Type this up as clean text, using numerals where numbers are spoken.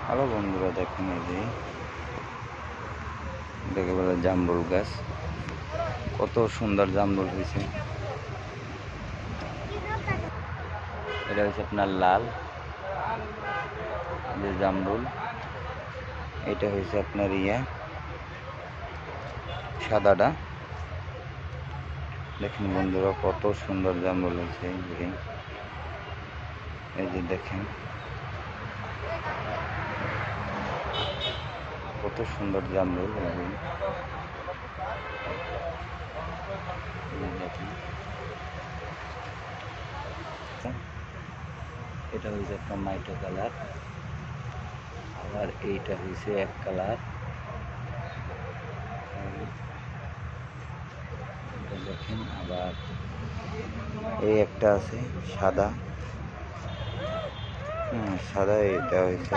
Hello বন্ধুরা, দেখুন এই যে দেখে বলে জামরুল গাছ, কত সুন্দর জামরুল হয়েছে। এটা হচ্ছে আপনার লাল যে জামরুল, এটা হয়েছে আপনার সাদাটা। দেখেন বন্ধুরা, কত সুন্দর জামরুল হয়েছে। এই যে দেখেন কত সুন্দর জামরুল। দেখেন এটা হয়েছে আপনার মাইটো কালার, আবার এইটা হয়েছে এক কালার। দেখেন আবার এই একটা আছে সাদা, সাদা। এটা হয়েছে